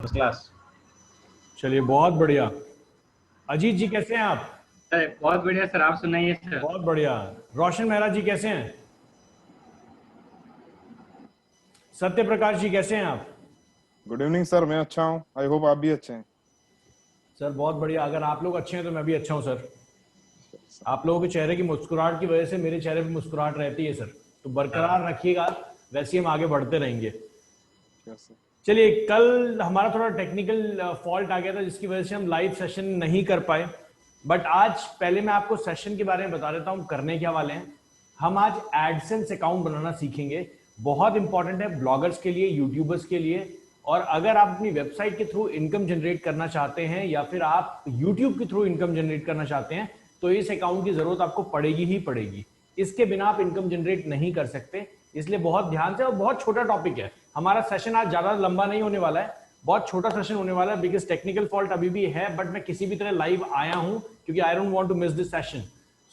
First class. चलिए बहुत बढ़िया। अजीत जी कैसे हैं आप? अरे बहुत बढ़िया सर, आप सुनाइए सर। बहुत बढ़िया। रोशन मेहरा जी कैसे हैं? सत्य प्रकाश जी कैसे हैं आप? गुड इवनिंग सर, मैं अच्छा हूँ। आई होप आप भी अच्छे हैं। सर बहुत बढ़िया। अगर आप लोग अच्छे हैं तो मैं भी अच्छा हूं सर। आप लोगों के चेहरे की मुस्कुराहट की वजह से मेरे चेहरे पे मुस्कुराहट रहती है सर, तो बरकरार रखिएगा, वैसे ही हम आगे बढ़ते रहेंगे। कैसे? चलिए, कल हमारा थोड़ा टेक्निकल फॉल्ट आ गया था जिसकी वजह से हम लाइव सेशन नहीं कर पाए, बट आज पहले मैं आपको सेशन के बारे में बता देता हूं करने क्या वाले हैं। हम आज एडसेंस अकाउंट बनाना सीखेंगे। बहुत इंपॉर्टेंट है ब्लॉगर्स के लिए, यूट्यूबर्स के लिए। और अगर आप अपनी वेबसाइट के थ्रू इनकम जनरेट करना चाहते हैं या फिर आप यूट्यूब के थ्रू इनकम जनरेट करना चाहते हैं तो इस अकाउंट की जरूरत आपको पड़ेगी ही पड़ेगी। इसके बिना आप इनकम जनरेट नहीं कर सकते, इसलिए बहुत ध्यान से। और बहुत छोटा टॉपिक है हमारा सेशन, आज ज्यादा लंबा नहीं होने वाला है, बहुत छोटा सेशन होने वाला है बिकॉज टेक्निकल फॉल्ट अभी भी है, बट मैं किसी भी तरह लाइव आया हूं क्योंकि I don't want to miss this session.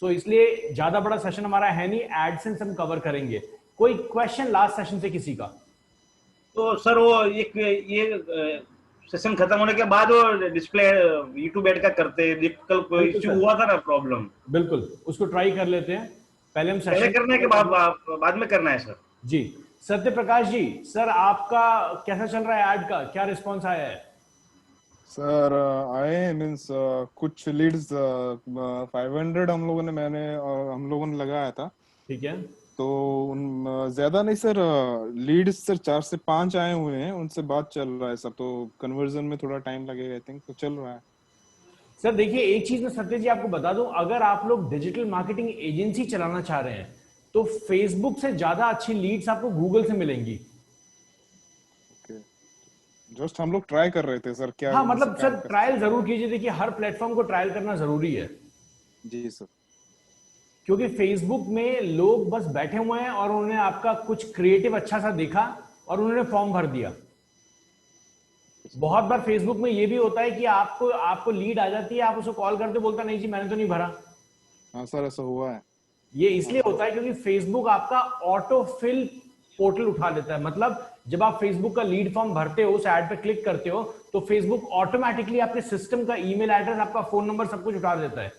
So इसलिए ज्यादा बड़ा सेशन हमारा है नहीं, एडसेंस हम कवर करेंगे। कोई क्वेश्चन लास्ट सेशन से किसी का? तो सर वो एक ये सेशन खत्म होने के बाद वो डिस्प्ले यूट्यूब ऐड का करते हैं, कल कोई बिल्कुल इश्यू सर, हुआ था ना, प्रॉब्लम। बिल्कुल उसको ट्राई कर लेते हैं। पहले हम पहले सेशन करने के बाद में करना है सर। जी। सत्य प्रकाश जी, सर आपका कैसा चल रहा है? ऐड का क्या रिस्पॉन्स आया है? सर आए मीन्स कुछ लीड्स 500 हम लोगों ने लगाया था। ठीक है। तो उन ज्यादा नहीं सर, लीड्स सर 4 से 5 आए हुए हैं, उनसे बात चल रहा है सर। तो कन्वर्जन में थोड़ा टाइम लगेगा आई थिंक, तो चल रहा है। सर देखिए, एक चीज मैं सत्य जी आपको बता दूं, अगर आप लोग डिजिटल मार्केटिंग एजेंसी चलाना चाह रहे हैं तो फेसबुक से ज्यादा अच्छी लीड्स आपको गूगल से मिलेंगी। ओके, जस्ट हम लोग ट्राई कर रहे थे सर, क्या हाँ इनसे मतलब सर काम कर ट्रायल सकते हैं। जरूर कीजिए। देखिए, हर प्लेटफॉर्म को ट्रायल करना जरूरी है, जी सर। क्योंकि फेसबुक में लोग बस बैठे हुए हैं और उन्होंने आपका कुछ क्रिएटिव अच्छा सा देखा और उन्होंने फॉर्म भर दिया। बहुत बार फेसबुक में ये भी होता है कि आपको आपको लीड आ जाती है, आप उसको कॉल करते, बोलता नहीं जी मैंने तो नहीं भरा। हाँ सर, ऐसा हुआ है। ये इसलिए होता है क्योंकि फेसबुक आपका ऑटो फिल पोर्टल उठा लेता है। मतलब जब आप फेसबुक का लीड फॉर्म भरते हो, उस ऐड पे क्लिक करते हो, तो फेसबुक ऑटोमेटिकली आपके सिस्टम का ईमेल एड्रेस, आपका फोन नंबर, सब कुछ उठा देता है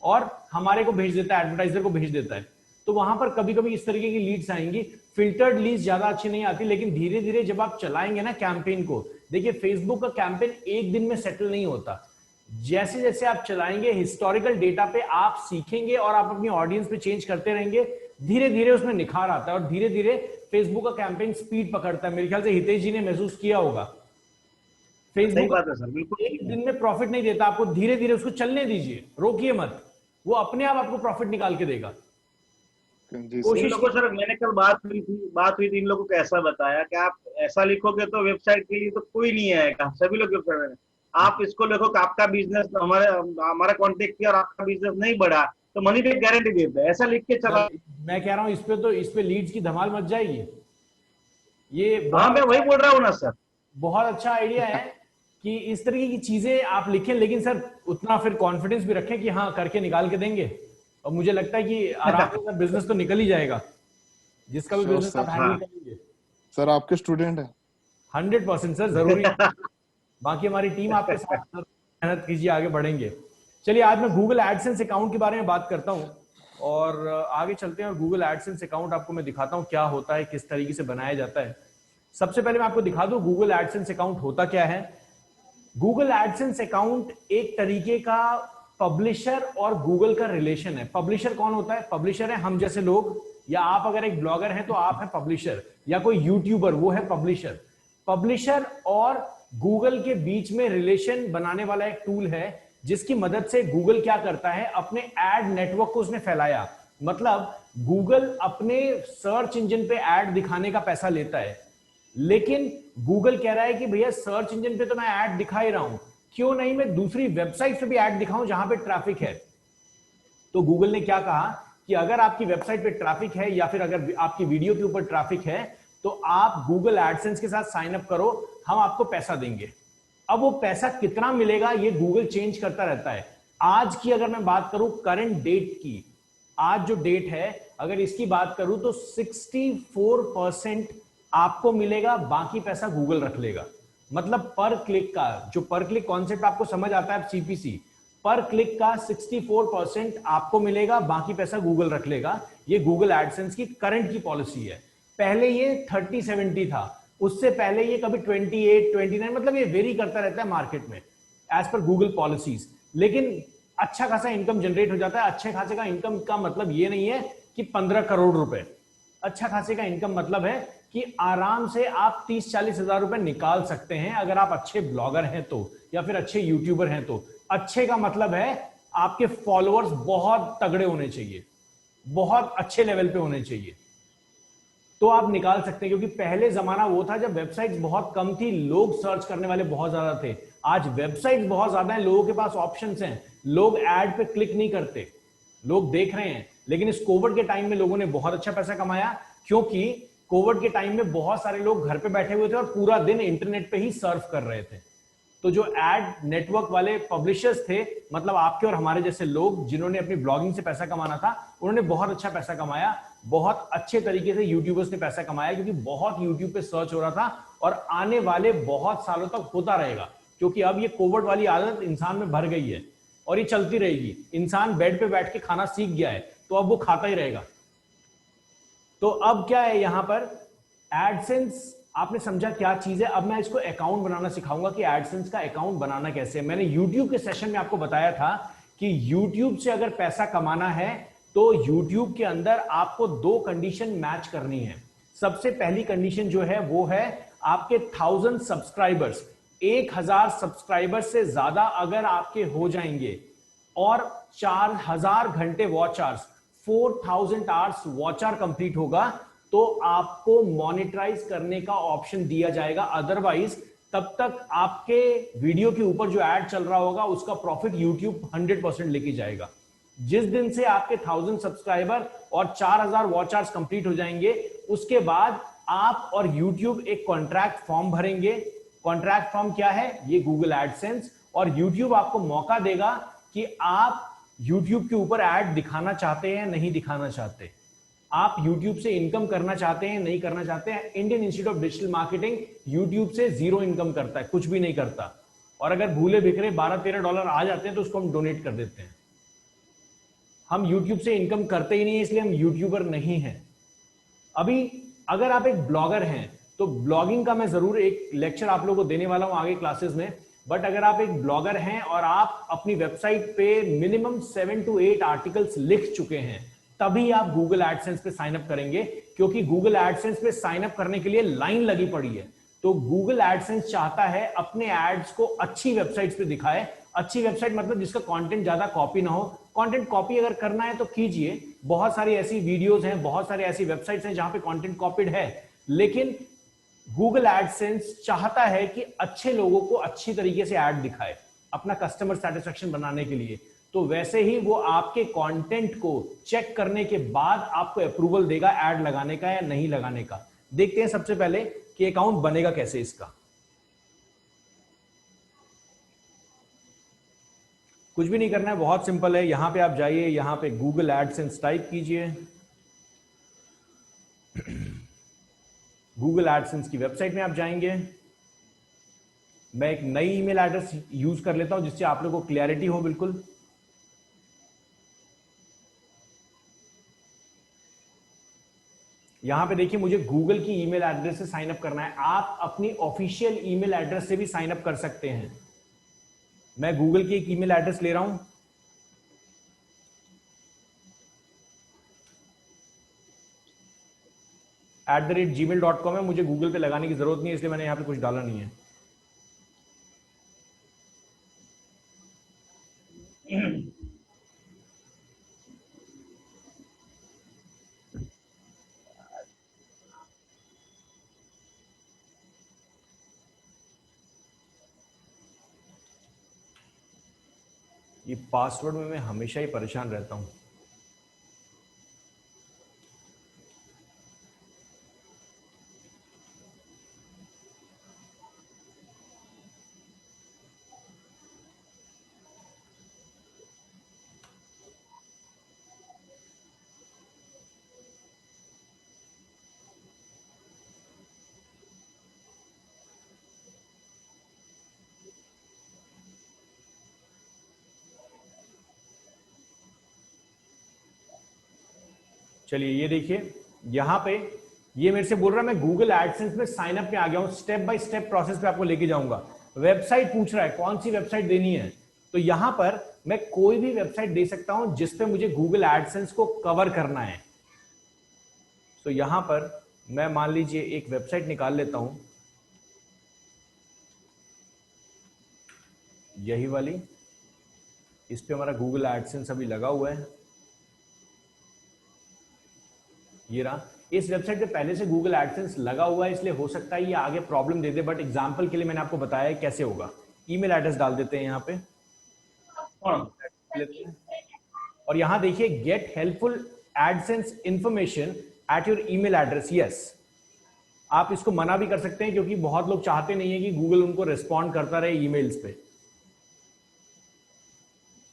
और हमारे को भेज देता है, एडवर्टाइजर को भेज देता है। तो वहां पर कभी कभी इस तरीके की लीड्स आएंगी। फिल्टर्ड लीड्स ज्यादा अच्छी नहीं आती, लेकिन धीरे धीरे जब आप चलाएंगे ना कैंपेन को, देखिए फेसबुक का कैंपेन एक दिन में सेटल नहीं होता। जैसे जैसे आप चलाएंगे, हिस्टोरिकल डेटा पे आप सीखेंगे और आप अपनी ऑडियंस पे चेंज करते रहेंगे, धीरे धीरे उसमें निखार आता है और धीरे धीरे फेसबुक का कैंपेन स्पीड पकड़ता है। मेरे ख्याल से हितेश जी ने महसूस किया होगा। सही फेसबुक बात है सर, बिल्कुल एक सही है। दिन में प्रॉफिट नहीं देता आपको, धीरे धीरे उसको चलने दीजिए, रोकिए मत, वो अपने आप आपको प्रॉफिट निकाल के देगा। जी सर। इन कोशिश लोगों कीजिए। सर, मैंने कल बात हुई थी, इन लोगों को ऐसा बताया कि आप ऐसा लिखोगे तो वेबसाइट के लिए तो कोई नहीं आएगा, सभी लोग वेबसाइट में। आप इसको लिखो कि आपका बिजनेस हमारा कांटेक्ट किया और आपका बिजनेस नहीं बढ़ा तो मनी बैक गारंटी देते हैं, ऐसा लिख के सर चला। मैं कह रहा हूं इस पे लीड्स की धमाल मच जाएगी। ये हाँ, बहुत मैं वही अच्छा, बोल रहा हूँ ना सर। बहुत अच्छा आइडिया है कि इस तरीके की चीजें आप लिखें, लेकिन सर उतना फिर कॉन्फिडेंस भी रखें कि हाँ करके निकाल के देंगे। और मुझे लगता है कि आराम से बिजनेस तो निकल ही जाएगा, जिसका भी श्योर बिजनेस आप सर। हैंडल हाँ। करेंगे। सर आपके स्टूडेंट है। 100% सर, जरूरी। बाकी हमारी टीम आपके साथ सर, मेहनत कीजिए, आगे बढ़ेंगे। चलिए, आज मैं गूगल एडसेंस अकाउंट के बारे में बात करता हूं और आगे चलते हैं। और गूगल एडसेंस अकाउंट आपको मैं दिखाता हूं क्या होता है, किस तरीके से बनाया जाता है। सबसे पहले मैं आपको दिखा दूं गूगल एडसेंस अकाउंट होता क्या है। गूगल एडसेंस अकाउंट एक तरीके का पब्लिशर और गूगल का रिलेशन है। पब्लिशर कौन होता है? पब्लिशर है हम जैसे लोग, या आप अगर एक ब्लॉगर हैं तो आप है पब्लिशर, या कोई यूट्यूबर वो है पब्लिशर। पब्लिशर और गूगल के बीच में रिलेशन बनाने वाला एक टूल है जिसकी मदद से गूगल क्या करता है, अपने एड नेटवर्क को उसने फैलाया। मतलब गूगल अपने सर्च इंजन पे एड दिखाने का पैसा लेता है, लेकिन गूगल कह रहा है कि भैया सर्च इंजन पे तो मैं ऐड दिखा ही रहा हूं, क्यों नहीं मैं दूसरी वेबसाइट पे भी ऐड दिखाऊं जहां पे ट्रैफिक है। तो गूगल ने क्या कहा कि अगर आपकी वेबसाइट पे ट्रैफिक है या फिर अगर आपकी वीडियो के ऊपर ट्रैफिक है तो आप गूगल एडसेंस के साथ साइन अप करो, हम आपको पैसा देंगे। अब वो पैसा कितना मिलेगा ये गूगल चेंज करता रहता है। आज की अगर मैं बात करूं करंट डेट की, आज जो डेट है अगर इसकी बात करूं तो 64% आपको मिलेगा, बाकी पैसा गूगल रख लेगा। मतलब पर क्लिक का, जो पर क्लिक कॉन्सेप्ट आपको समझ आता है सीपीसी, पर क्लिक का 64% आपको मिलेगा, बाकी पैसा गूगल रख लेगा। ये गूगल एडसेंस की करंट की पॉलिसी है। पहले ये 30-70 था, उससे पहले ये कभी 28-29, मतलब ये वेरी करता रहता है मार्केट में एज पर गूगल पॉलिसीज। लेकिन अच्छा खासा इनकम जनरेट हो जाता है। अच्छे खासे का इनकम का मतलब ये नहीं है कि 15 करोड़ रुपए। अच्छा खासे का इनकम मतलब है कि आराम से आप 30-40 हजार रुपए निकाल सकते हैं अगर आप अच्छे ब्लॉगर हैं तो, या फिर अच्छे यूट्यूबर हैं तो। अच्छे का मतलब है आपके फॉलोअर्स बहुत तगड़े होने चाहिए, बहुत अच्छे लेवल पे होने चाहिए, तो आप निकाल सकते हैं। क्योंकि पहले जमाना वो था जब वेबसाइट्स बहुत कम थी, लोग सर्च करने वाले बहुत ज्यादा थे। आज वेबसाइट्स बहुत ज्यादा हैं, लोगों के पास ऑप्शंस हैं, लोग ऐड पे क्लिक नहीं करते, लोग देख रहे हैं। लेकिन इस कोविड के टाइम में लोगों ने बहुत अच्छा पैसा कमाया, क्योंकि कोविड के टाइम में बहुत सारे लोग घर पे बैठे हुए थे और पूरा दिन इंटरनेट पे ही सर्फ कर रहे थे। तो जो एड नेटवर्क वाले पब्लिशर्स थे, मतलब आपके और हमारे जैसे लोग जिन्होंने अपनी ब्लॉगिंग से पैसा कमाना था, उन्होंने बहुत अच्छा पैसा कमाया। बहुत अच्छे तरीके से यूट्यूबर्स ने पैसा कमाया, क्योंकि बहुत यूट्यूब पे सर्च हो रहा था, और आने वाले बहुत सालों तक होता रहेगा। क्योंकि अब ये कोविड वाली आदत इंसान में भर गई है और ये चलती रहेगी। इंसान बेड पे बैठ के खाना सीख गया है, तो अब वो खाता ही रहेगा। तो अब क्या है यहां पर, एडसेंस आपने समझा क्या चीज है। अब मैं इसको अकाउंट बनाना सिखाऊंगा कि एडसेंस का अकाउंट बनाना कैसे है। मैंने यूट्यूब के सेशन में आपको बताया था कि यूट्यूब से अगर पैसा कमाना है तो यूट्यूब के अंदर आपको 2 कंडीशन मैच करनी है। सबसे पहली कंडीशन जो है वो है आपके 1000 सब्सक्राइबर्स, 1000 सब्सक्राइबर्स से ज्यादा अगर आपके हो जाएंगे और 4000 घंटे watch hours, 4000 hours watch hour complete होगा, तो आपको मॉनिटराइज करने का ऑप्शन दिया जाएगा। अदरवाइज तब तक आपके वीडियो के ऊपर जो एड चल रहा होगा उसका प्रॉफिट यूट्यूब 100% लेके जाएगा। जिस दिन से आपके 1000 सब्सक्राइबर और 4000 वॉच आवर्स कंप्लीट हो जाएंगे, उसके बाद आप और यूट्यूब एक कॉन्ट्रैक्ट फॉर्म भरेंगे। कॉन्ट्रैक्ट फॉर्म क्या है? ये गूगल एडसेंस। और यूट्यूब आपको मौका देगा कि आप यूट्यूब के ऊपर ऐड दिखाना चाहते हैं, नहीं दिखाना चाहते, आप यूट्यूब से इनकम करना चाहते हैं, नहीं करना चाहते हैं। Indian institute of digital marketing YouTube से 0 इनकम करता है, कुछ भी नहीं करता। और अगर भूले बिखरे $12-13 आ जाते हैं तो उसको हम डोनेट कर देते हैं। हम यूट्यूब से इनकम करते ही नहीं है, इसलिए हम यूट्यूबर नहीं हैं। अभी अगर आप एक ब्लॉगर हैं तो ब्लॉगिंग का मैं जरूर एक लेक्चर आप लोगों को देने वाला हूं आगे क्लासेस में। बट अगर आप एक ब्लॉगर हैं और आप अपनी वेबसाइट पे मिनिमम 7 to 8 आर्टिकल्स लिख चुके हैं, तभी आप गूगल एडसेंस पे साइन अप करेंगे। क्योंकि गूगल एडसेंस पे साइन अप करने के लिए लाइन लगी पड़ी है। तो गूगल एडसेंस चाहता है अपने एड्स को अच्छी वेबसाइट्स पे दिखाए। अच्छी वेबसाइट मतलब जिसका कंटेंट ज्यादा कॉपी ना हो। कंटेंट कॉपी अगर करना है तो कीजिए, बहुत सारी ऐसी वीडियोस हैं, बहुत सारी ऐसी वेबसाइट्स हैं जहां पे कंटेंट कॉपीड है। लेकिन गूगल एडसेंस चाहता है कि अच्छे लोगों को अच्छी तरीके से ऐड दिखाए, अपना कस्टमर सेटिस्फेक्शन बनाने के लिए। तो वैसे ही वो आपके कंटेंट को चेक करने के बाद आपको अप्रूवल देगा ऐड लगाने का या नहीं लगाने का। देखते हैं सबसे पहले कि अकाउंट बनेगा कैसे इसका। कुछ भी नहीं करना है, बहुत सिंपल है। यहां पे आप जाइए, यहां पे गूगल एडसेंस टाइप कीजिए। गूगल एडसेंस की वेबसाइट में आप जाएंगे। मैं एक नई ईमेल एड्रेस यूज कर लेता हूं जिससे आप लोगों को क्लैरिटी हो बिल्कुल। यहां पे देखिए, मुझे गूगल की ईमेल एड्रेस से साइन अप करना है। आप अपनी ऑफिशियल ईमेल एड्रेस से भी साइन अप कर सकते हैं। मैं गूगल की एक ईमेल एड्रेस ले रहा हूं, @gmail.com है। मुझे गूगल पे लगाने की जरूरत नहीं है, इसलिए मैंने यहां पे कुछ डाला नहीं है। ये पासवर्ड में मैं हमेशा ही परेशान रहता हूं। चलिए ये देखिए यहाँ पे ये मेरे से बोल रहा है मैं गूगल एडसेंस में साइन अप में आ गया हूं, स्टेप बाय स्टेप प्रोसेस पे आपको लेके जाऊंगा। वेबसाइट पूछ रहा है कौन सी वेबसाइट देनी है, तो यहां पर मैं कोई भी वेबसाइट दे सकता हूं जिसपे मुझे गूगल एडसेंस को कवर करना है। तो यहां पर मैं मान लीजिए एक वेबसाइट निकाल लेता हूं, यही वाली, इस पे हमारा गूगल एडसेंस अभी लगा हुआ है, ये रहा। इस वेबसाइट पे पहले से गूगल एडसेंस लगा हुआ है, इसलिए हो सकता है ये आगे problem they they, but example के लिए मैंने आपको बताया है कैसे होगा। ईमेल एड्रेस डाल देते हैं यहाँ पे और यहां देखिए get helpful AdSense information at your email address. Yes, आप इसको मना भी कर सकते हैं क्योंकि बहुत लोग चाहते नहीं है कि गूगल उनको रिस्पॉन्ड करता रहे ईमेल्स पे।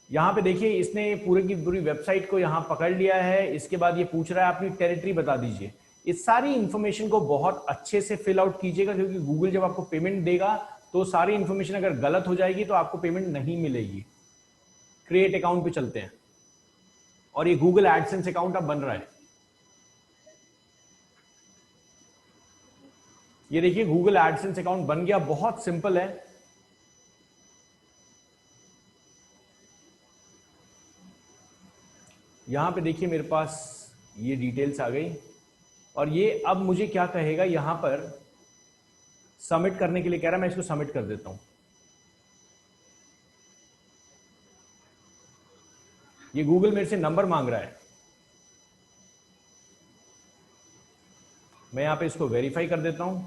यहां पे देखिए इसने पूरी की पूरी वेबसाइट को यहां पकड़ लिया है। इसके बाद ये पूछ रहा है अपनी टेरिटरी बता दीजिए। इस सारी इंफॉर्मेशन को बहुत अच्छे से फिल आउट कीजिएगा क्योंकि गूगल जब आपको पेमेंट देगा तो सारी इंफॉर्मेशन अगर गलत हो जाएगी तो आपको पेमेंट नहीं मिलेगी। क्रिएट अकाउंट पे चलते हैं और ये गूगल एडसेंस अकाउंट अब बन रहा है। ये देखिए गूगल एडसेंस अकाउंट बन गया, बहुत सिंपल है। यहां पे देखिए मेरे पास ये डिटेल्स आ गई और ये अब मुझे क्या कहेगा, यहां पर सबमिट करने के लिए कह रहा है, मैं इसको सबमिट कर देता हूं। ये गूगल मेरे से नंबर मांग रहा है, मैं यहां पे इसको वेरीफाई कर देता हूं।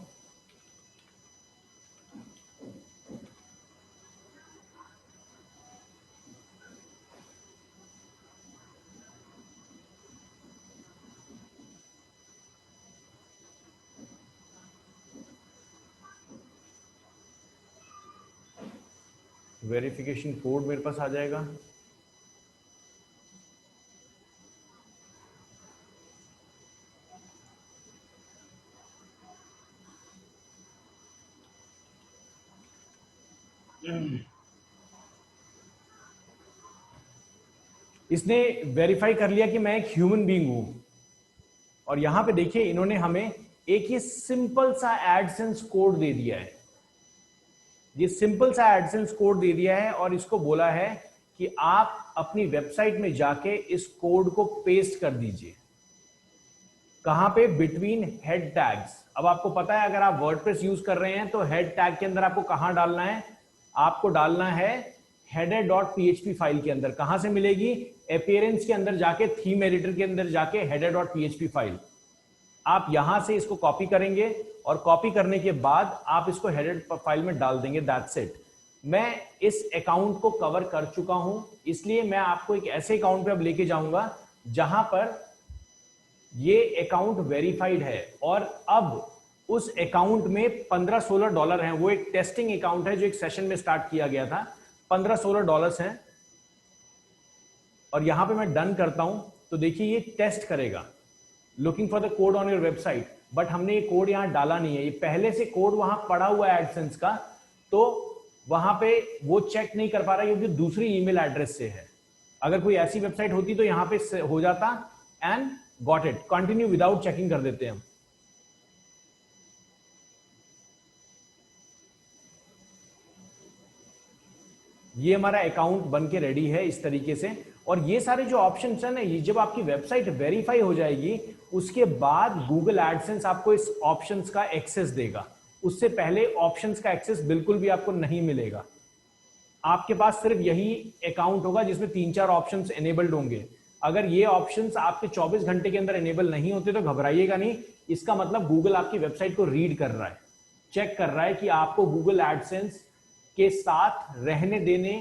वेरिफिकेशन कोड मेरे पास आ जाएगा। इसने वेरीफाई कर लिया कि मैं एक ह्यूमन बीइंग हूं और यहां पे देखिए इन्होंने हमें एक ये सिंपल सा एडसेंस कोड दे दिया है। ये सिंपल सा एडसेंस कोड दे दिया है और इसको बोला है कि आप अपनी वेबसाइट में जाके इस कोड को पेस्ट कर दीजिए। कहां पे? Between head tags. अब आपको पता है अगर आप वर्डप्रेस यूज कर रहे हैं तो हेड टैग के अंदर आपको कहां डालना है? आपको डालना है header.php फाइल के अंदर। कहां से मिलेगी? अपीयरेंस के अंदर जाके, थीम एडिटर के अंदर जाके header.php फाइल। आप यहां से इसको कॉपी करेंगे और कॉपी करने के बाद आप इसको हेडर फाइल में डाल देंगे। That's it. मैं इस अकाउंट को कवर कर चुका हूं, इसलिए मैं आपको एक ऐसे अकाउंट पे अब लेके जाऊंगा जहां पर ये अकाउंट वेरीफाइड है और अब उस अकाउंट में $15-16 हैं। वो एक टेस्टिंग अकाउंट है जो एक सेशन में स्टार्ट किया गया था। $15-16 हैं और यहां पे मैं डन करता हूं तो देखिए ये टेस्ट करेगा, looking for the code on your website. But हमने ये कोड यहां डाला नहीं है, ये पहले से कोड वहां पड़ा हुआ है एडसेंस का, तो वहां पे वो चेक नहीं कर पा रहा क्योंकि दूसरी ईमेल एड्रेस से है। अगर कोई ऐसी वेबसाइट होती तो यहां पे हो जाता and got it. Continue without checking कर देते हैं हम। ये हमारा अकाउंट बन के रेडी है इस तरीके से। और ये सारे जो ऑप्शंस है ना, ये जब आपकी वेबसाइट वेरीफाई हो जाएगी उसके बाद गूगल एडसेंस आपको इस ऑप्शंस का एक्सेस देगा। उससे पहले ऑप्शंस का एक्सेस बिल्कुल भी आपको नहीं मिलेगा। आपके पास सिर्फ यही अकाउंट होगा जिसमें 3-4 ऑप्शंस एनेबल्ड होंगे। अगर ये ऑप्शंस आपके 24 घंटे के अंदर एनेबल नहीं होते तो घबराइएगा नहीं। इसका मतलब गूगल आपकी वेबसाइट को रीड कर रहा है, चेक कर रहा है कि आपको गूगल एडसेंस के साथ रहने देने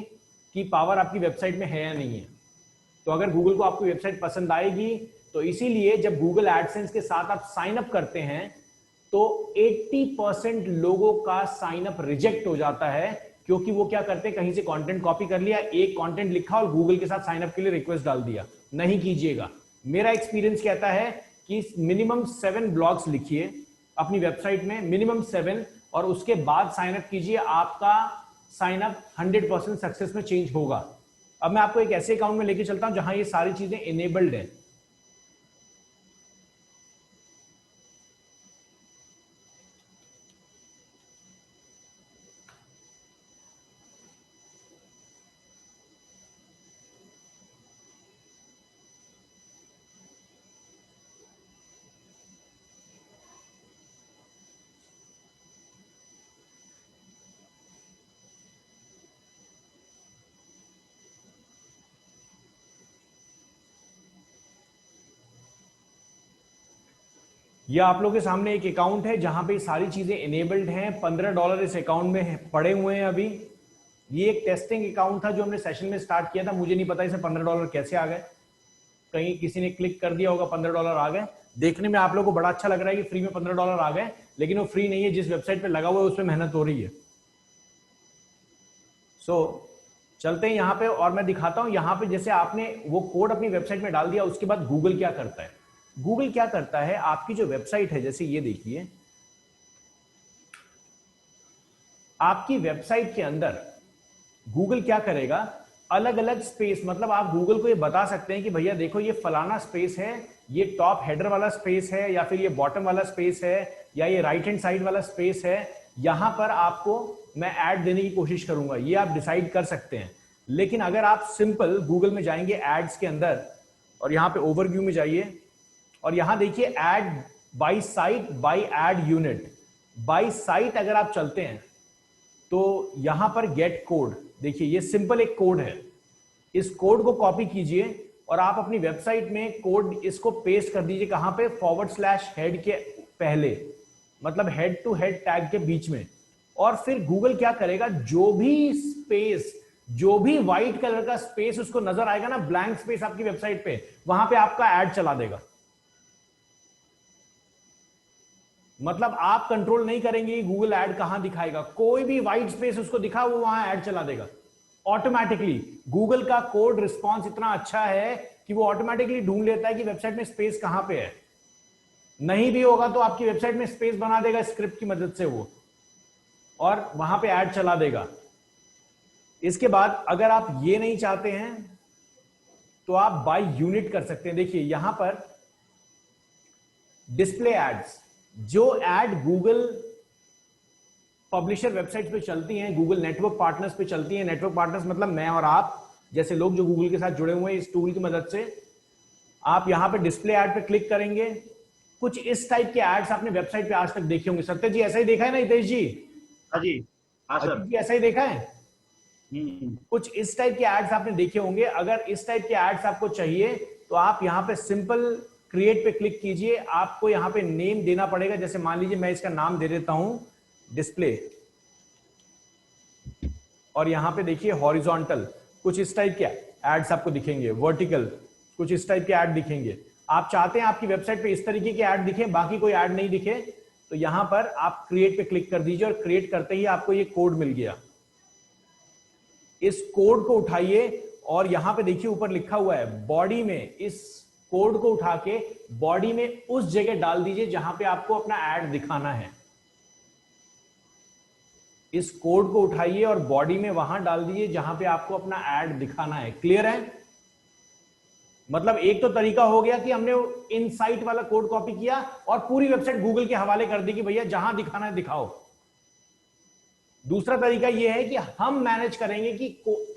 की पावर आपकी वेबसाइट में है या नहीं है। तो अगर गूगल को आपकी वेबसाइट पसंद आएगी तो इसीलिए जब गूगल एडसेंस के साथ आप साइन अप करते हैं तो 80% लोगों का साइन अप रिजेक्ट हो जाता है, क्योंकि वो क्या करते हैं, कहीं से कंटेंट कॉपी कर लिया, एक कंटेंट लिखा और गूगल के साथ साइन अप के लिए रिक्वेस्ट डाल दिया। नहीं कीजिएगा। मेरा एक्सपीरियंस कहता है कि मिनिमम 7 ब्लॉग्स लिखिए अपनी वेबसाइट में, मिनिमम 7, और उसके बाद साइन अप कीजिए। आपका साइन अप 100% सक्सेस में चेंज होगा। अब मैं आपको एक ऐसे अकाउंट में लेके चलता हूं जहां ये सारी चीजें इनेबल्ड है। ये आप लोगों के सामने एक अकाउंट है जहां पे सारी चीजें इनेबल्ड हैं। $15 इस अकाउंट में पड़े हुए हैं अभी। ये एक टेस्टिंग अकाउंट था जो हमने सेशन में स्टार्ट किया था। मुझे नहीं पता इसे $15 कैसे आ गए, कहीं किसी ने क्लिक कर दिया होगा, $15 आ गए। देखने में आप लोगों को बड़ा अच्छा लग रहा है कि फ्री में $15 आ गए, लेकिन वो फ्री नहीं है। जिस वेबसाइट पे लगा हुआ है उस पर मेहनत हो रही है। चलते हैं यहां पे और मैं दिखाता हूं। यहां पे जैसे आपने वो कोड अपनी वेबसाइट में डाल दिया, उसके बाद गूगल क्या करता है। गूगल क्या करता है, आपकी जो वेबसाइट है, जैसे ये देखिए, आपकी वेबसाइट के अंदर गूगल क्या करेगा, अलग अलग स्पेस, मतलब आप गूगल को ये बता सकते हैं कि भैया देखो ये फलाना स्पेस है, ये टॉप हेडर वाला स्पेस है, या फिर ये बॉटम वाला स्पेस है, या ये राइट हैंड साइड वाला स्पेस है। यहां पर आपको मैं ऐड देने की कोशिश करूंगा, ये आप डिसाइड कर सकते हैं। लेकिन अगर आप सिंपल गूगल में जाएंगे एड्स के अंदर और यहां पे ओवरव्यू में जाइए और यहां देखिए ad by site by ad unit. By site अगर आप चलते हैं तो यहां पर गेट कोड, देखिए ये सिंपल एक कोड है। इस कोड को कॉपी कीजिए और आप अपनी वेबसाइट में कोड इसको पेस्ट कर दीजिए। कहां पे, /हेड के पहले, मतलब हेड टू हेड टैग के बीच में। और फिर गूगल क्या करेगा, जो भी स्पेस, जो भी व्हाइट कलर का स्पेस उसको नजर आएगा ना, ब्लैंक स्पेस आपकी वेबसाइट पे, वहां पे आपका ऐड चला देगा। मतलब आप कंट्रोल नहीं करेंगे गूगल ऐड कहां दिखाएगा, कोई भी व्हाइट स्पेस उसको दिखा वो वहां ऐड चला देगा ऑटोमेटिकली। गूगल का कोड रिस्पांस इतना अच्छा है कि वो ऑटोमेटिकली ढूंढ लेता है कि वेबसाइट में स्पेस कहां पे है। नहीं भी होगा तो आपकी वेबसाइट में स्पेस बना देगा स्क्रिप्ट की मदद से वो, और वहां पे ऐड चला देगा। इसके बाद अगर आप ये नहीं चाहते हैं तो आप बाय यूनिट कर सकते हैं। देखिए यहां पर डिस्प्ले एड्स, जो एड गूगल पब्लिशर वेबसाइट पे चलती हैं, गूगल नेटवर्क पार्टनर्स पे चलती हैं। नेटवर्क पार्टनर्स मतलब मैं और आप जैसे लोग जो गूगल के साथ जुड़े हुए हैं इस टूल की मदद से। आप यहां पे डिस्प्ले ऐड पे क्लिक करेंगे, कुछ इस टाइप के एड्स आपने वेबसाइट पे आज तक देखे होंगे। सत्य जी ऐसा ही देखा है ना, हितेश जी? हाँ जी, हाँ सर। अजीत जी ऐसा ही देखा है? कुछ इस टाइप के एड्स आपने देखे होंगे। अगर इस टाइप के एड्स आपको चाहिए तो आप यहां पे सिंपल क्रिएट पे क्लिक कीजिए। आपको यहां पे नेम देना पड़ेगा, जैसे मान लीजिए मैं इसका नाम दे देता हूं डिस्प्ले, और यहां पे देखिए हॉरिजॉन्टल, कुछ इस टाइप के एड्स आपको दिखेंगे, वर्टिकल कुछ इस टाइप के ऐड दिखेंगे। आप चाहते हैं आपकी वेबसाइट पे इस तरीके के ऐड दिखे, बाकी कोई ऐड नहीं दिखे, तो यहां पर आप क्रिएट पे क्लिक कर दीजिए और क्रिएट करते ही आपको ये कोड मिल गया। इस कोड को उठाइए और यहां पे देखिए ऊपर लिखा हुआ है बॉडी में, इस कोड को उठा के बॉडी में उस जगह डाल दीजिए जहां पे आपको अपना ऐड दिखाना है। इस कोड को उठाइए और बॉडी में वहां डाल दीजिए जहां पे आपको अपना ऐड दिखाना है। क्लियर है? मतलब एक तो तरीका हो गया कि हमने इनसाइट वाला कोड कॉपी किया और पूरी वेबसाइट गूगल के हवाले कर दी कि भैया जहां दिखाना है दिखाओ। दूसरा तरीका यह है कि हम मैनेज करेंगे कि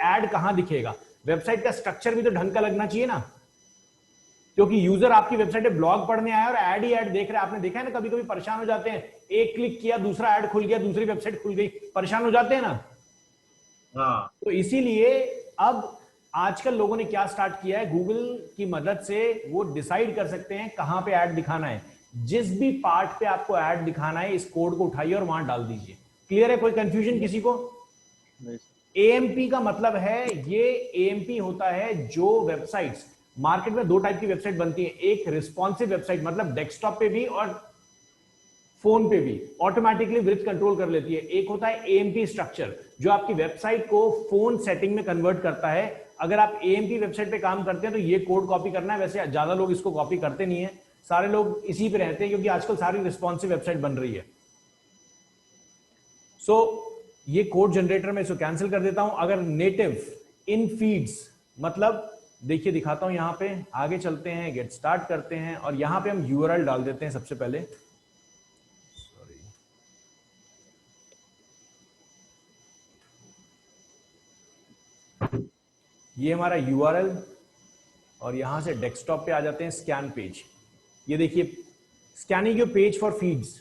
ऐड कहां दिखेगा। वेबसाइट का स्ट्रक्चर भी तो ढंग का लगना चाहिए ना, क्योंकि यूजर आपकी वेबसाइट पे ब्लॉग पढ़ने आया और ऐड ही ऐड देख रहे हैं। आपने देखा है ना, कभी कभी परेशान हो जाते हैं, एक क्लिक किया दूसरा ऐड खुल गया, दूसरी वेबसाइट खुल गई, परेशान हो जाते हैं ना। हाँ। तो इसीलिए अब आजकल लोगों ने क्या स्टार्ट किया है, गूगल की मदद से वो डिसाइड कर सकते हैं कहां पे ऐड दिखाना है। जिस भी पार्ट पे आपको ऐड दिखाना है इस कोड को उठाइए और वहां डाल दीजिए। क्लियर है? कोई कंफ्यूजन किसी को? एएमपी का मतलब है, ये एएमपी होता है जो वेबसाइट्स, मार्केट में दो टाइप की वेबसाइट बनती है। एक रिस्पॉन्सिव वेबसाइट, मतलब डेस्कटॉप पे भी और फोन पे भी ऑटोमेटिकली विड्थ कंट्रोल कर लेती है। एक होता है एएमपी स्ट्रक्चर, जो आपकी वेबसाइट को फोन सेटिंग में कन्वर्ट करता है। अगर आप एएमपी वेबसाइट पे काम करते हैं तो ये कोड कॉपी करना है। वैसे ज्यादा लोग इसको कॉपी करते नहीं है, सारे लोग इसी पे रहते हैं क्योंकि आजकल सारी रिस्पॉन्सिव वेबसाइट बन रही है। सो ये कोड जनरेटर में इसको कैंसिल कर देता हूं। अगर नेटिव इन फीड्स, मतलब देखिए दिखाता हूं, यहां पे आगे चलते हैं, गेट स्टार्ट करते हैं और यहां पे हम यूआरएल डाल देते हैं सबसे पहले। ये हमारा यूआरएल, और यहां से डेस्कटॉप पे आ जाते हैं, स्कैन पेज। ये देखिए scanning your page for feeds,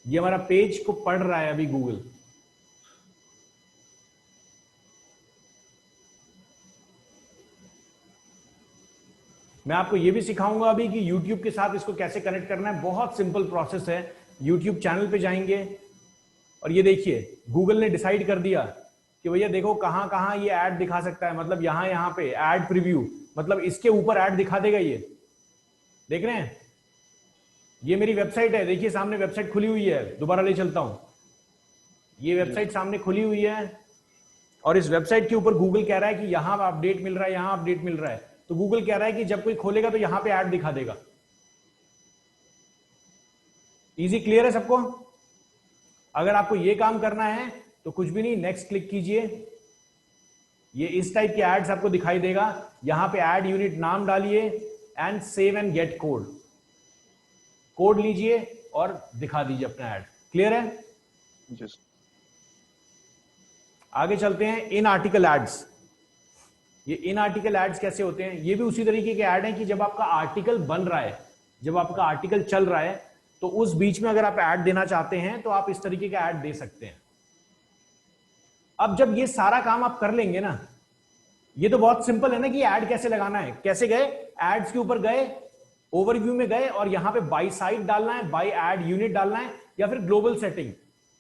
ये हमारा पेज को पढ़ रहा है अभी गूगल। मैं आपको ये भी सिखाऊंगा अभी कि YouTube के साथ इसको कैसे कनेक्ट करना है। बहुत सिंपल प्रोसेस है। YouTube चैनल पे जाएंगे और ये देखिए गूगल ने डिसाइड कर दिया कि भैया देखो कहां कहां ये ऐड दिखा सकता है, मतलब यहां पे ऐड प्रीव्यू, मतलब इसके ऊपर ऐड दिखा देगा। ये देख रहे हैं, ये मेरी वेबसाइट है, देखिए सामने वेबसाइट खुली हुई है। दोबारा ले चलता हूं, ये वेबसाइट सामने खुली हुई है और इस वेबसाइट के ऊपर गूगल कह रहा है कि यहां अपडेट मिल रहा है, यहां अपडेट मिल रहा है। तो गूगल कह रहा है कि जब कोई खोलेगा तो यहां पे ऐड दिखा देगा। इजी, क्लियर है सबको? अगर आपको ये काम करना है तो कुछ भी नहीं, नेक्स्ट क्लिक कीजिए। ये इस टाइप के एड्स आपको दिखाई देगा। यहां पे ऐड यूनिट नाम डालिए and save and gate code, code लीजिए और दिखा दीजिए अपना ऐड। क्लियर है? yes. आगे चलते हैं। In article ads. ये इन आर्टिकल एड्स कैसे होते हैं? ये भी उसी तरीके के ऐड हैं कि जब आपका आर्टिकल बन रहा है, जब आपका आर्टिकल चल रहा है, तो उस बीच में अगर आप ऐड देना चाहते हैं तो आप इस तरीके का ऐड दे सकते हैं। अब जब ये सारा काम आप कर लेंगे ना, ये तो बहुत सिंपल है ना कि ऐड कैसे लगाना है। कैसे गए? एड्स के ऊपर गए, ओवरव्यू में गए और यहां पे बाय साइट डालना है, बाय ऐड यूनिट डालना है, या फिर ग्लोबल सेटिंग।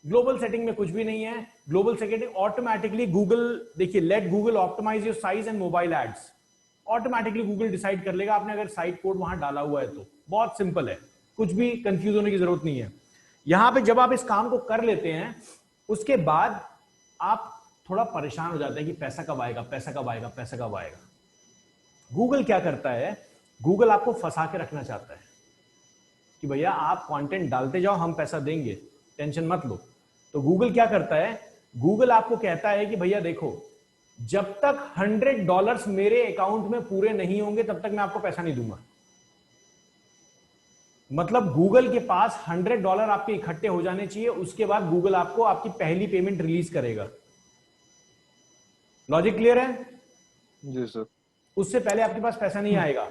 ग्लोबल सेटिंग में कुछ भी नहीं है। ग्लोबल सेटिंग ऑटोमेटिकली गूगल, देखिए let Google optimise your size and mobile ads, automatically Google decide कर लेगा आपने अगर साइट कोड वहां डाला हुआ है तो। बहुत सिंपल है, कुछ भी कंफ्यूज होने की जरूरत नहीं है। यहां पे जब आप इस काम को कर लेते हैं, उसके बाद आप थोड़ा परेशान हो जाते हैं कि पैसा कब आएगा, पैसा कब आएगा, पैसा कब आएगा। गूगल क्या करता है? गूगल आपको फंसा के रखना चाहता है कि भैया आप कंटेंट डालते जाओ, हम पैसा देंगे, टेंशन मत लो। तो गूगल क्या करता है? गूगल आपको कहता है कि भैया देखो, जब तक $100 मेरे अकाउंट में पूरे नहीं होंगे तब तक मैं आपको पैसा नहीं दूंगा। मतलब गूगल के पास $100 आपके इकट्ठे हो जाने चाहिए, उसके बाद गूगल आपको आपकी पहली पेमेंट रिलीज करेगा। लॉजिक क्लियर है? जी सर। उससे पहले आपके पास पैसा नहीं आएगा।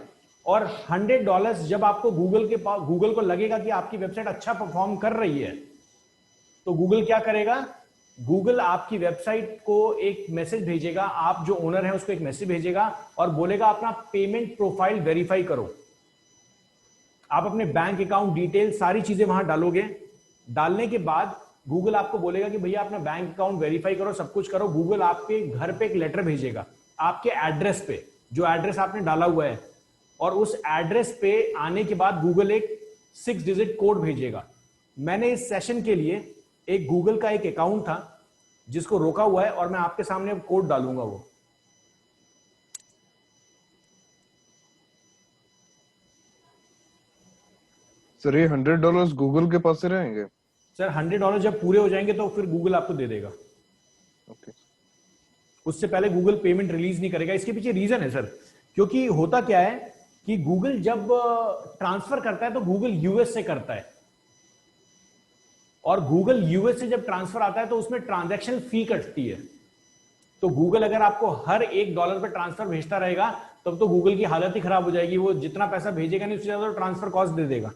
और $100 जब आपको गूगल को लगेगा कि आपकी वेबसाइट अच्छा परफॉर्म कर रही है, तो गूगल क्या करेगा? गूगल आपकी वेबसाइट को एक मैसेज भेजेगा, आप जो ओनर है उसको एक मैसेज भेजेगा और बोलेगा अपना पेमेंट प्रोफाइल वेरीफाई करो। आप अपने बैंक अकाउंट डिटेल सारी चीजें वहां डालोगे। डालने के बाद गूगल आपको बोलेगा कि भैया अपना बैंक अकाउंट वेरीफाई करो, सब कुछ करो। गूगल आपके घर पे एक लेटर भेजेगा आपके एड्रेस पे, जो एड्रेस आपने डाला हुआ है, और उस एड्रेस पे आने के बाद गूगल एक 6 डिजिट कोड भेजेगा। मैंने इस सेशन के लिए एक गूगल का एक अकाउंट था जिसको रोका हुआ है और मैं आपके सामने अब कोड डालूंगा। वो सर ये $100 गूगल के पास से रहेंगे? सर $100 जब पूरे हो जाएंगे तो फिर गूगल आपको दे देगा। ओके। उससे पहले गूगल पेमेंट रिलीज नहीं करेगा। इसके पीछे रीजन है सर, क्योंकि होता क्या है कि गूगल जब ट्रांसफर करता है तो गूगल यूएस से करता है, और गूगल यूएस से जब ट्रांसफर आता है तो उसमें ट्रांजैक्शन फी कटती है। तो गूगल अगर आपको हर $1 पे ट्रांसफर भेजता रहेगा तब तो गूगल की हालत ही खराब हो जाएगी। वो जितना पैसा भेजेगा नहीं उससे ज्यादा ट्रांसफर कॉस्ट दे देगा।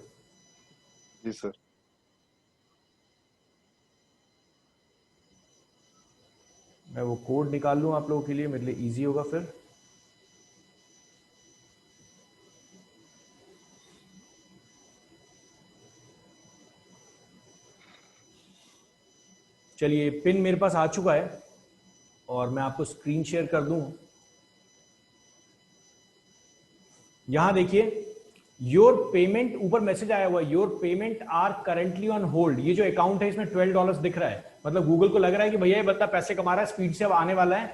जी सर। मैं वो कोड निकाल लूं आप लोगों के लिए, मेरे लिए इजी होगा फिर। चलिए, पिन मेरे पास आ चुका है और मैं आपको स्क्रीन शेयर कर दूं। यहां देखिए, योर पेमेंट, ऊपर मैसेज आया हुआ है, your payment are currently on hold. ये जो अकाउंट है इसमें $12 दिख रहा है, मतलब गूगल को लग रहा है कि भैया ये बंदा पैसे कमा रहा है, स्पीड से अब आने वाला है,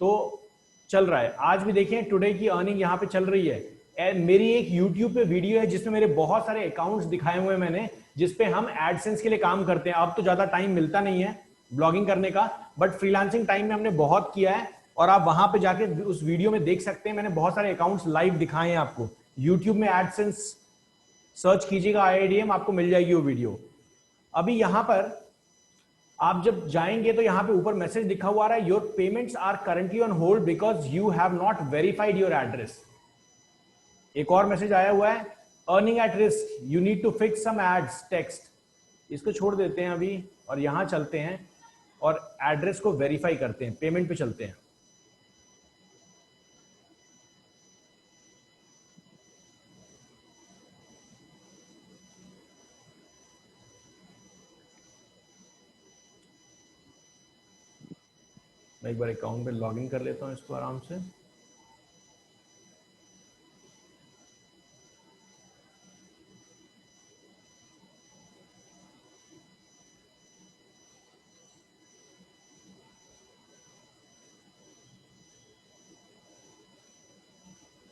तो चल रहा है। आज भी देखिए टुडे की अर्निंग यहाँ पे चल रही है। मेरी एक यूट्यूब पे वीडियो है जिसमें मेरे बहुत सारे अकाउंट्स दिखाए हुए हैं मैंने, जिसपे हम एडसेंस के लिए काम करते हैं। अब तो ज्यादा टाइम मिलता नहीं है ब्लॉगिंग करने का, बट फ्रीलांसिंग टाइम में हमने बहुत किया है और आप वहां पे जाके उस वीडियो में देख सकते हैं। मैंने बहुत सारे अकाउंट्स लाइव दिखाए हैं आपको। यूट्यूब में एडसेंस सर्च कीजिएगा IIDM, आपको मिल जाएगी वो वीडियो। अभी यहां पर आप जब जाएंगे तो यहां पे ऊपर मैसेज लिखा हुआ है, your payments are currently on hold because you have not verified your address. एक और मैसेज आया हुआ है, earning at risk, you need to fix some ads text. इसको छोड़ देते हैं अभी और यहां चलते हैं और एड्रेस को वेरीफाई करते हैं, पेमेंट पे चलते हैं। मैं एक बार अकाउंट पे लॉगिन कर लेता हूँ इसको आराम से।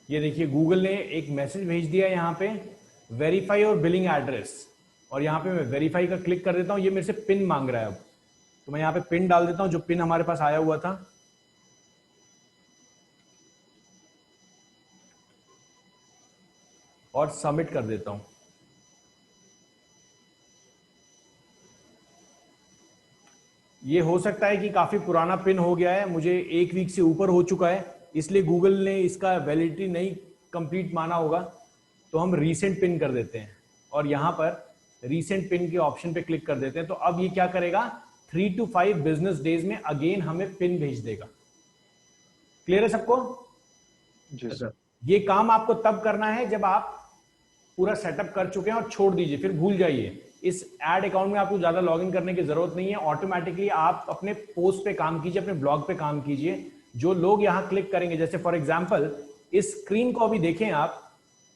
ये देखिए गूगल ने एक मैसेज भेज दिया यहाँ पे, वेरीफाई और बिलिंग एड्रेस, और यहाँ पे मैं वेरीफाई का क्लिक कर देता हूँ। ये मेरे से पिन मांग रहा है अब, तो मैं यहाँ पे पिन डाल देता हूँ जो पिन हमारे पास आया हुआ था। और सबमिट कर देता हूं। ये हो सकता है कि काफी पुराना पिन हो गया है, मुझे 1 वीक से ऊपर हो चुका है, इसलिए गूगल ने इसका वैलिडिटी नहीं कंप्लीट माना होगा। तो हम रीसेंट पिन कर देते हैं और यहां पर रीसेंट पिन के ऑप्शन पे क्लिक कर देते हैं। तो अब ये क्या करेगा, 3 to 5 बिजनेस डेज में अगेन हमें पिन भेज देगा। क्लियर है सबको? जी सर। ये काम आपको तब करना है जब आप पूरा सेटअप कर चुके हैं और छोड़ दीजिए, फिर भूल जाइए। इस एड अकाउंट में आपको ज्यादा लॉगिन करने की जरूरत नहीं है। ऑटोमेटिकली आप अपने पोस्ट पे काम कीजिए, अपने ब्लॉग पे काम कीजिए। जो लोग यहां क्लिक करेंगे, जैसे फॉर एग्जांपल इस स्क्रीन को अभी देखें आप,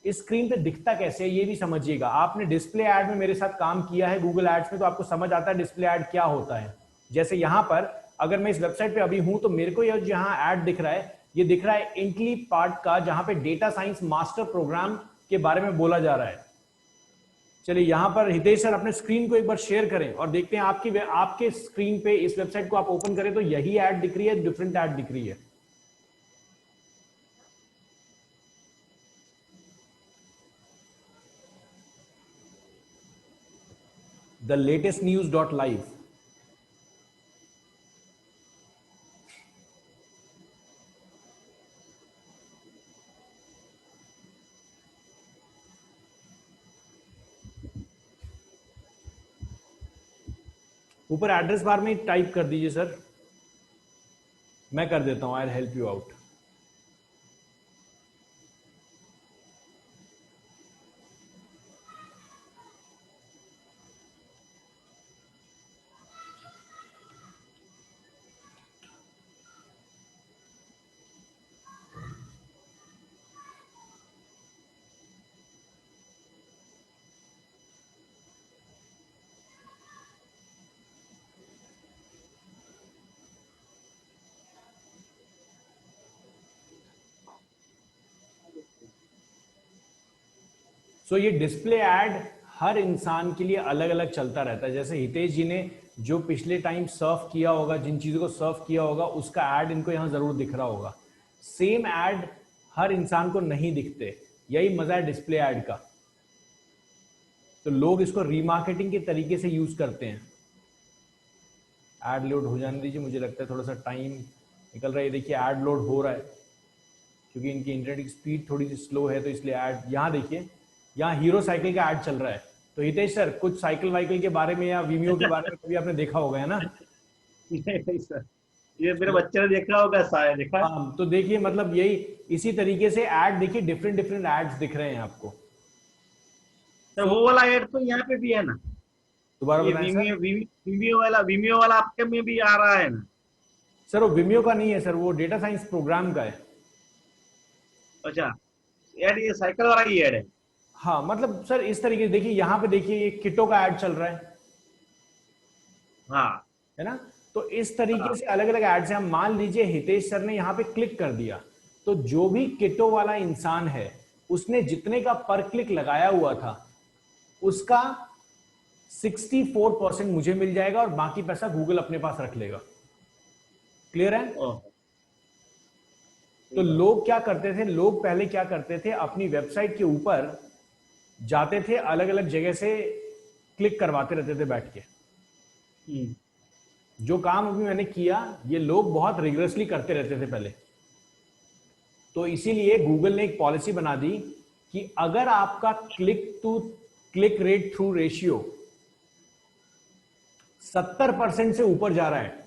इस स्क्रीन पे दिखता कैसे है ये भी समझिएगा। आपने डिस्प्ले एड में मेरे साथ काम किया है गूगल एड्स में, तो आपको समझ आता है डिस्प्ले एड क्या होता है। जैसे यहां पर अगर मैं इस वेबसाइट पे अभी हूं तो मेरे को ये जहां एड दिख रहा है, ये दिख रहा है इंटली पार्ट का, जहां पे डेटा साइंस मास्टर प्रोग्राम के बारे में बोला जा रहा है। चलिए यहां पर हितेश सर अपने स्क्रीन को एक बार शेयर करें और देखते हैं आपके स्क्रीन पे इस वेबसाइट को आप ओपन करें तो यही ऐड दिख रही है, डिफरेंट ऐड दिख रही है? The latest news dot live. ऊपर एड्रेस बार में टाइप कर दीजिए सर, मैं कर देता हूं, I will help you out. So ये डिस्प्ले ऐड हर इंसान के लिए अलग अलग चलता रहता है। जैसे हितेश जी ने जो पिछले टाइम सर्व किया होगा, जिन चीजों को सर्व किया होगा, उसका ऐड इनको यहां जरूर दिख रहा होगा। सेम ऐड हर इंसान को नहीं दिखते, यही मजा है डिस्प्ले ऐड का। तो लोग इसको रीमार्केटिंग के तरीके से यूज करते हैं। ऐड लोड हो जाने दीजिए, मुझे लगता है थोड़ा सा टाइम निकल रहा है। देखिए ऐड लोड हो रहा है, क्योंकि इनकी इंटरनेट की स्पीड थोड़ी सी स्लो है, तो इसलिए ऐड यहाँ देखिए, यहाँ हीरो साइकिल का ऐड चल रहा है। तो हितेश सर कुछ साइकिल वाइकिल के बारे में या वीमियो के बारे में कभी आपने देखा होगा, है ना? नहीं सर, ये मेरे बच्चे ने देखा होगा, शायद देखा। हाँ, तो देखिए मतलब यही इसी तरीके से ऐड देखिए, डिफरेंट डिफरेंट एड्स दिख रहे हैं आपको। तो वो वाला ऐड तो यहाँ पे भी है ना, दोबारा ये बताएं सर। वीमियो वाला आपके में भी आ रहा है ना? सर वो विमियो का नहीं है सर, वो डेटा साइंस प्रोग्राम का है। अच्छा, ऐड ये साइकिल वाला ही ऐड है? हाँ मतलब सर इस तरीके से देखिए, यहाँ पे देखिए ये किटो का ऐड चल रहा है, हाँ है ना? तो इस तरीके से अलग अलग एड्स हैं। मान लीजिए हितेश सर ने यहाँ पे क्लिक कर दिया, तो जो भी किटो वाला इंसान है उसने जितने का पर क्लिक लगाया हुआ था उसका 64% मुझे मिल जाएगा और बाकी पैसा गूगल अपने पास रख लेगा। क्लियर है? तो लोग क्या करते थे, लोग पहले क्या करते थे, अपनी वेबसाइट के ऊपर जाते थे, अलग अलग जगह से क्लिक करवाते रहते थे बैठ के। जो काम अभी मैंने किया ये लोग बहुत रिगरसली करते रहते थे पहले। तो इसीलिए गूगल ने एक पॉलिसी बना दी कि अगर आपका क्लिक रेट थ्रू रेशियो 70% से ऊपर जा रहा है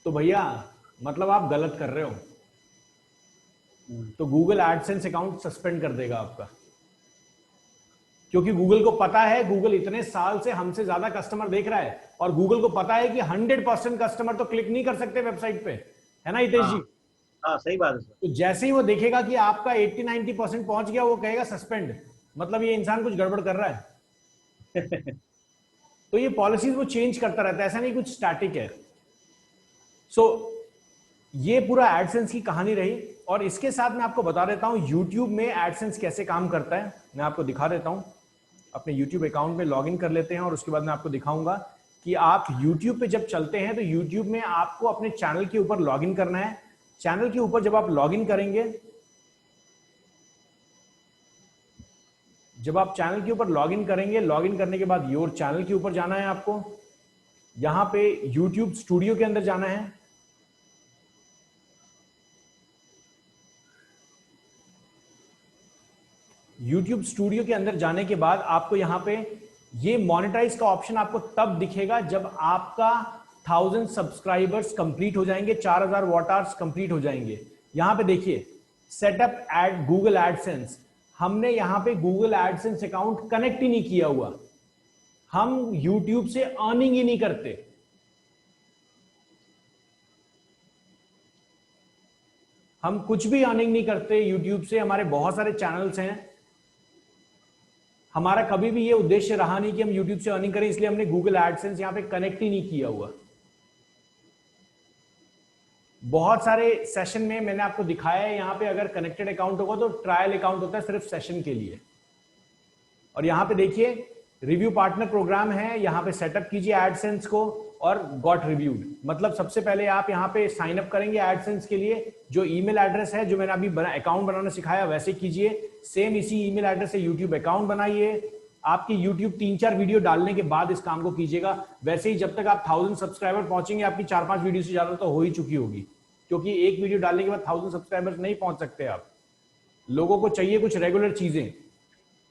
तो भैया मतलब आप गलत कर रहे हो, तो गूगल एडसेंस अकाउंट सस्पेंड कर देगा आपका। क्योंकि गूगल को पता है, गूगल इतने साल से हमसे ज्यादा कस्टमर देख रहा है, और गूगल को पता है कि 100% कस्टमर तो क्लिक नहीं कर सकते वेबसाइट पे, है ना हितेश हाँ जी? हाँ, सही बात है सर। तो जैसे ही वो देखेगा कि आपका 80-90% पहुंच गया, वो कहेगा सस्पेंड, मतलब ये इंसान कुछ गड़बड़ कर रहा है। तो ये पॉलिसीज वो चेंज करता रहता है, ऐसा नहीं कुछ स्टैटिक है। सो ये पूरा एडसेंस की कहानी रही, और इसके साथ मैं आपको बता देता हूं यूट्यूब में एडसेंस कैसे काम करता है। मैं आपको दिखा देता हूं, अपने यूट्यूब अकाउंट में लॉगिन कर लेते हैं, और उसके बाद मैं आपको दिखाऊंगा कि आप यूट्यूब पे जब चलते हैं तो यूट्यूब में आपको अपने चैनल के ऊपर लॉगिन करना है। चैनल के ऊपर जब आप लॉगिन करेंगे, जब आप चैनल के ऊपर लॉगिन करेंगे, लॉगिन करने के बाद योर चैनल के ऊपर जाना है आपको, यहां पे यूट्यूब स्टूडियो के अंदर जाना है। यूट्यूब स्टूडियो के अंदर जाने के बाद आपको यहां पे ये मोनेटाइज का ऑप्शन आपको तब दिखेगा जब आपका 1000 सब्सक्राइबर्स कंप्लीट हो जाएंगे, 4000 वॉट आवर्स कंप्लीट हो जाएंगे। यहां पे देखिए सेटअप एड गूगल एडसेंस, हमने यहां पे गूगल एडसेंस अकाउंट कनेक्ट ही नहीं किया हुआ, हम यूट्यूब से अर्निंग ही नहीं करते। हम कुछ भी अर्निंग नहीं करते यूट्यूब से, हमारे बहुत सारे चैनल्स हैं, हमारा कभी भी ये उद्देश्य रहा नहीं कि हम यूट्यूब से अर्निंग करें, इसलिए हमने गूगल एडसेंस यहां पे कनेक्ट ही नहीं किया हुआ। बहुत सारे सेशन में मैंने आपको दिखाया है, यहां पे अगर कनेक्टेड अकाउंट होगा तो ट्रायल अकाउंट होता है सिर्फ सेशन के लिए। और यहां पे देखिए रिव्यू पार्टनर प्रोग्राम है, यहां पे सेटअप कीजिए एडसेंस को और गॉट रिव्यूड, मतलब सबसे पहले आप यहां पे साइन अप करेंगे एडसेंस के लिए, जो ईमेल एड्रेस है जो मैंने अभी अकाउंट बनाना सिखाया वैसे कीजिए, सेम इसी ईमेल एड्रेस से यूट्यूब अकाउंट बनाइए। आपकी यूट्यूब 3-4 वीडियो डालने के बाद इस काम को कीजिएगा, वैसे ही जब तक आप 1000 सब्सक्राइबर पहुंचेंगे, आपकी 4-5 वीडियो से ज्यादा तो हो ही चुकी होगी, क्योंकि एक वीडियो डालने के बाद 1000 सब्सक्राइबर्स नहीं पहुंच सकते आप, लोगों को चाहिए कुछ रेगुलर चीजें।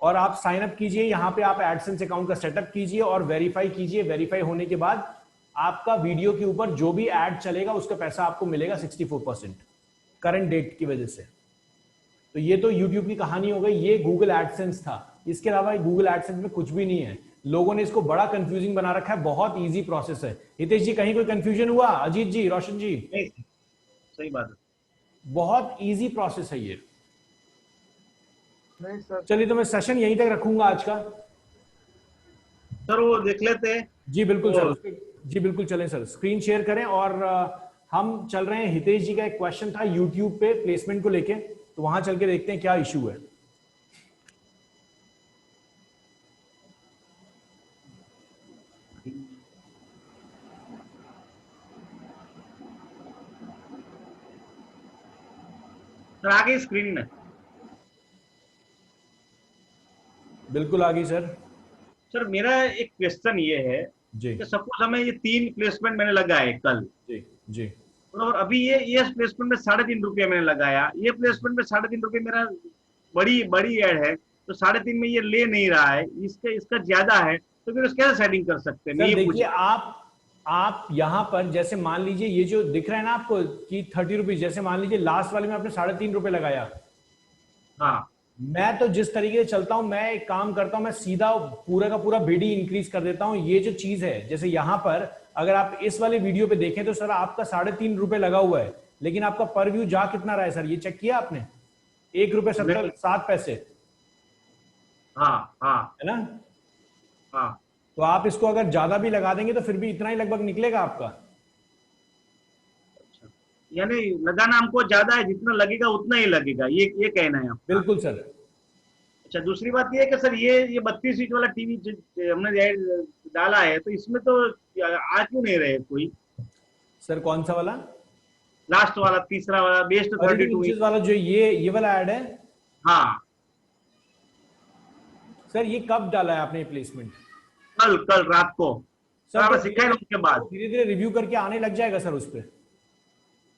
और आप साइन अप कीजिए, यहां पे आप एडसेंस अकाउंट का सेटअप कीजिए और वेरीफाई कीजिए। वेरीफाई होने के बाद आपका वीडियो के ऊपर जो भी ऐड चलेगा उसका पैसा आपको मिलेगा 64% करंट डेट की वजह से। तो ये तो यूट्यूब की कहानी हो गई, ये गूगल एडसेंस था। इसके अलावा गूगल एडसेंस में कुछ भी नहीं है, लोगों ने इसको बड़ा कंफ्यूजिंग बना रखा है, बहुत इजी प्रोसेस है। हितेश जी कहीं कोई कंफ्यूजन हुआ? अजीत जी, रोशन जी? नहीं, सही बात है। बहुत इजी प्रोसेस है ये। नहीं सर। चलिए तो मैं सेशन यहीं तक रखूंगा आज का। सर वो देख लेते हैं। जी बिल्कुल वो सर, जी बिल्कुल चलें सर, स्क्रीन शेयर करें। और हम चल रहे हैं, हितेश जी का एक क्वेश्चन था यूट्यूब पे प्लेसमेंट को लेके, तो वहां चल के देखते हैं क्या इशू है। सर आगे स्क्रीन में। बिल्कुल आ गई सर। सर मेरा एक क्वेश्चन ये है जी कि सपोज हमें ये 3 प्लेसमेंट मैंने लगाए कल, जी जी और अभी ये प्लेसमेंट में 3.5 रुपया मैंने लगाया, ये प्लेसमेंट में 3.5 रुपये मेरा बड़ी बड़ी एड है, तो 3.5 में ये ले नहीं रहा है, इसका इसका ज्यादा है, तो फिर उसको कैसे सेटिंग कर सकते हैं, मैं सर, ये देखिए पूछ। आप यहां पर जैसे मान लीजिए ये जो दिख रहा है ना आपको कि 30 रुपीज, जैसे मान लीजिए लास्ट वाले में आपने 3.5 रुपए लगाया। हाँ मैं तो जिस तरीके से चलता हूं, मैं एक काम करता हूं, मैं सीधा पूरा का पूरा बीडी इंक्रीज कर देता हूं। ये जो चीज है, जैसे यहां पर अगर आप इस वाले वीडियो पे देखें तो सर आपका 3.5 रुपए लगा हुआ है, लेकिन आपका पर व्यू जा कितना रहा है सर, ये चेक किया आपने? 1 रुपए 7 पैसे, हाँ हाँ है ना? हाँ। तो आप इसको अगर ज्यादा भी लगा देंगे तो फिर भी इतना ही लगभग निकलेगा आपका। अच्छा, यानी लगाना हमको ज्यादा है, जितना लगेगा उतना ही लगेगा, ये कहना है आपका। बिल्कुल सर। अच्छा, दूसरी बात ये है कि सर ये 32 इंच वाला टीवी हमने डाला है, तो इसमें तो आ क्यों नहीं रहे कोई? सर कौन सा वाला? लास्ट वाला, तीसरा वाला, बेस्ट 32 32 इंच। इंचेस वाला जो ये वाला ऐड है? हाँ, सर ये कब डाला है आपने प्लेसमेंट? कल कल रात को। तो सर तो आपने सिखाया ना उसके बाद। धीरे धीरे रिव्यू करके आने लग जाएगा सर उस पर।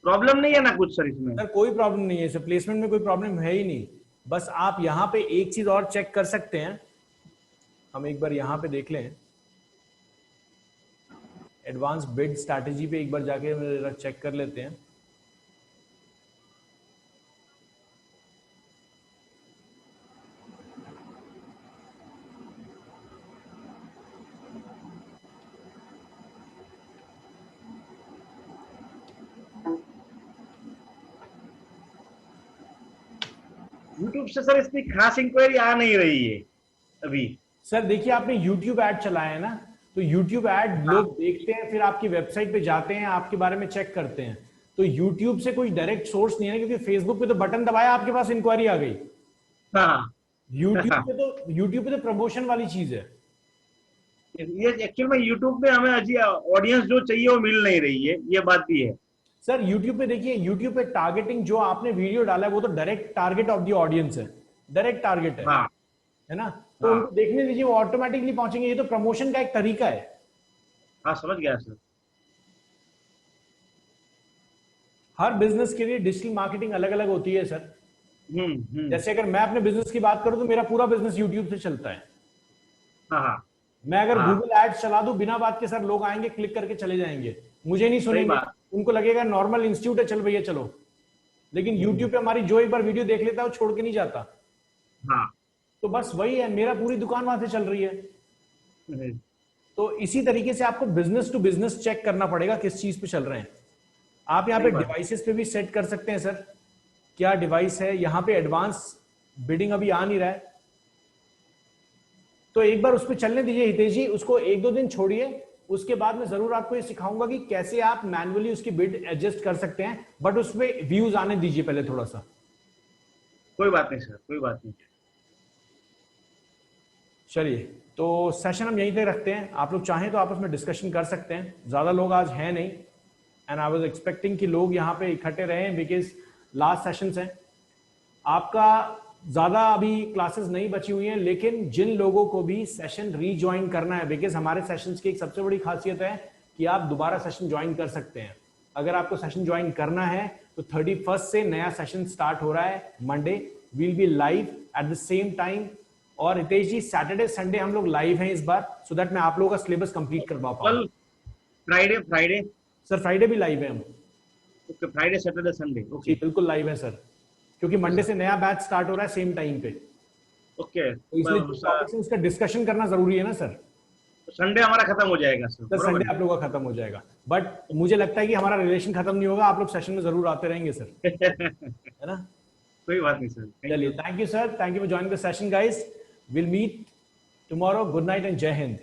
प्रॉब्लम नहीं है ना कुछ सर इसमें? सर कोई प्रॉब्लम नहीं है सर, प्लेसमेंट में कोई प्रॉब्लम है ही नहीं। बस आप यहाँ पे एक चीज और चेक कर सकते हैं, हम एक बार यहाँ पे देख लें, एडवांस बिड स्ट्रैटेजी पे एक बार जाके चेक कर लेते हैं। यूट्यूब से सर इतनी खास इंक्वायरी आ नहीं रही है अभी। सर देखिए, आपने यूट्यूब ऐड चलाया है ना, तो यूट्यूब ऐड लोग देखते हैं, फिर आपकी वेबसाइट पे जाते हैं, आपके बारे में चेक करते हैं। तो यूट्यूब से कोई डायरेक्ट सोर्स नहीं है, क्योंकि फेसबुक पे तो बटन दबाया आपके पास इंक्वायरी आ गई। हाँ यूट्यूब पे तो प्रमोशन वाली चीज है। ये एक्चुअल में यूट्यूब पे हमें अजी ऑडियंस जो चाहिए वो मिल नहीं रही है, ये बात भी है। सर यूट्यूब पे देखिए, यूट्यूब पे टारगेटिंग जो आपने वीडियो डाला है वो तो direct target of the audience है, डायरेक्ट टारगेट हाँ है ना। तो हाँ उनको देखने दीजिए, वो ऑटोमेटिकली पहुंचेंगे। ये तो प्रमोशन का एक तरीका है। हाँ, समझ गया सर। हर बिजनेस के लिए डिजिटल मार्केटिंग अलग अलग होती है सर। हम्म। जैसे अगर मैं अपने बिजनेस की बात करूं तो मेरा पूरा बिजनेस यूट्यूब से चलता है। हाँ हाँ मैं अगर हाँ, गूगल एड्स चला दूं बिना बात के, सर लोग आएंगे, क्लिक करके चले जाएंगे, मुझे नहीं सही सुनेंगे। बात। उनको लगेगा नॉर्मल इंस्टीट्यूट है, चल भैया चलो। लेकिन यूट्यूब पे हमारी जो एक बार वीडियो देख लेता है वो छोड़ के नहीं जाता। हाँ तो बस वही है, मेरा पूरी दुकान वहां से चल रही है। हम्म, तो इसी तरीके से आपको बिजनेस टू बिजनेस चेक करना पड़ेगा किस चीज पे चल रहे हैं। आप यहाँ पे सही बात। डिवाइसेस पे भी सेट कर सकते हैं सर, क्या डिवाइस है। यहाँ पे एडवांस बिडिंग अभी आ नहीं रहा है, तो एक बार उस पर चलने दीजिए हितेश जी, उसको 1-2 दिन छोड़िए। उसके बाद मैं जरूर आपको ये सिखाऊंगा कि कैसे आप मैन्युअली उसकी बिड एडजस्ट कर सकते हैं, बट उसमें व्यूज आने दीजिए पहले थोड़ा सा। कोई बात नहीं सर, कोई बात नहीं। चलिए, तो सेशन हम यहीं तक रखते हैं। आप लोग चाहें तो आपस में डिस्कशन कर सकते हैं, ज्यादा लोग आज हैं नहीं, एंड आई वाज एक्सपेक्टिंग कि लोग यहाँ पे इकट्ठे रहे, बिकॉज लास्ट सेशंस हैं। आपका ज्यादा अभी क्लासेस नहीं बची हुई हैं, लेकिन जिन लोगों को भी सेशन रीज्वाइन करना है, बिकॉज हमारे सेशंस की एक सबसे बड़ी खासियत है कि आप दोबारा सेशन ज्वाइन कर सकते हैं। अगर आपको सेशन ज्वाइन करना है तो 31 से नया सेशन स्टार्ट हो रहा है, Monday will be live at the same time. और हितेश जी, सैटरडे संडे हम लोग लाइव हैं इस बार, सो दैट मैं आप लोगों का सिलेबस कंप्लीट करवा पाऊँ। कल फ्राइडे फ्राइडे सर फ्राइडे भी लाइव है हम। ओके, फ्राइडे सैटरडे संडे, जी ओके बिल्कुल लाइव है सर, क्योंकि मंडे से नया बैच स्टार्ट हो रहा है सेम टाइम पे, ओके। तो इसलिए जो टॉपिक्स है उसका डिस्कशन करना जरूरी है ना सर। संडे हमारा खत्म हो जाएगा सर, सर बरोबर संडे आप लोगों का खत्म हो जाएगा, बट मुझे लगता है कि हमारा रिलेशन खत्म नहीं होगा, आप लोग सेशन में जरूर आते रहेंगे सर, है? है ना। कोई बात नहीं सर। चलिए, thank you sir, thank you for joining the session guys, will meet tomorrow, good night and Jai Hind.